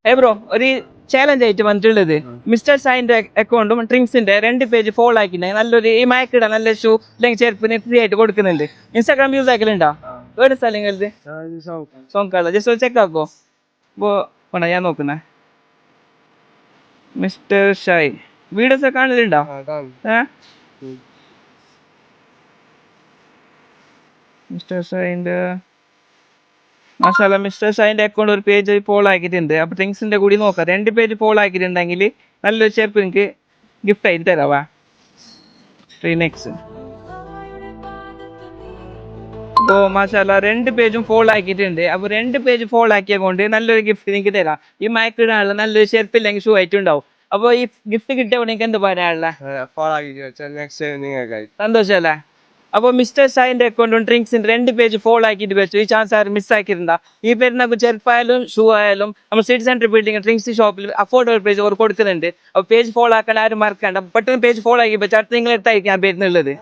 Bro ഒരു challenge ആയിട്ട് വന്നിട്ടുള്ളത് മിസ്റ്റർ സായിന്റെ അക്കൗണ്ടും ഡ്രിങ്ക്സിന്റെ 2 പേജ് ഫോളോ ആക്കിയിട്ടുണ്ടെങ്കിൽ നല്ലൊരു ഈ മയക്കിട നല്ല ഷൂ അല്ലെങ്കിൽ ചെരുപ്പിന് ഫ്രീ ആയിട്ട് കൊടുക്കുന്നുണ്ട്. ഇൻസ്റ്റാഗ്രാം യൂസ് ആക്കലുണ്ടോ? ഏത് സ്ഥലങ്ങളിൽ സോങ്കാല ജസ്റ്റ് ചെക്ക് ആക്കോ. അപ്പോൾ ഞാൻ നോക്കുന്നേ മിസ്റ്റർ ഷായ് വീഡിയോസ് ഒക്കെ കാണലുണ്ടോ? മിസ്റ്റർ ഷായിന്റെ മാഷാല്ല മിസ്റ്റർ ഷായിന്റെ അക്കൗണ്ട് ഒരു പേജ് ഫോളോ ആക്കിയിട്ടുണ്ട്. അപ്പൊ ഡ്രിങ്ക്സിന്റെ കൂടി നോക്കാം. 2 പേജ് ഫോളോ ആക്കിയിട്ടുണ്ടെങ്കിൽ നല്ലൊരു ചെരുപ്പ് എനിക്ക് ഗിഫ്റ്റ് ആയിട്ട് തരാവാ. അപ്പോൾ മാഷാല്ല 2 പേജും ഫോളോ ആക്കിയിട്ടുണ്ട്. അപ്പോൾ 2 പേജ് ഫോളോ ആക്കിയ കൊണ്ട് നല്ലൊരു ഗിഫ്റ്റ് നിങ്ങൾക്ക് തരാം. ഈ മയക്കിടാനുള്ള നല്ലൊരു ചെരുപ്പ് ഇല്ലെങ്കിൽ ഷൂ ആയിട്ട് ഉണ്ടാവും. അപ്പോൾ ഈ ഗിഫ്റ്റ് കിട്ടിയപ്പോൾ നിങ്ങൾക്ക് എന്ത് പറയാനുള്ള സന്തോഷമല്ലേ? അപ്പോൾ മിസ്റ്റർ ഷായിന്റെ അക്കൗണ്ടും ഡ്രിങ്ക്സിന്റെ 2 പേജ് ഫോളോ ആക്കിയിട്ട് വെച്ചു. ഈ ചാൻസ് ആരും മിസ്സാക്കിയിട്ടുണ്ടാ. ഈ പേരിനൊക്കെ ചെരുപ്പായാലും ഷൂ ആയാലും നമ്മൾ സിറ്റി സെന്റർ ബിൽഡിംഗ് ഡ്രിങ്ക്സ് ഷോപ്പിൽ അഫോർഡബിൾ പ്രൈസ് അവർ കൊടുക്കുന്നുണ്ട്. അപ്പോൾ പേജ് ഫോളോ ആക്കാൻ ആരും മറക്കണ്ട. പെട്ടെന്ന് പേജ് ഫോളോ ആക്കി വെച്ചാൽ അടുത്ത് നിങ്ങളെടുത്തായിരിക്കും ഞാൻ വരുന്നുള്ളത്.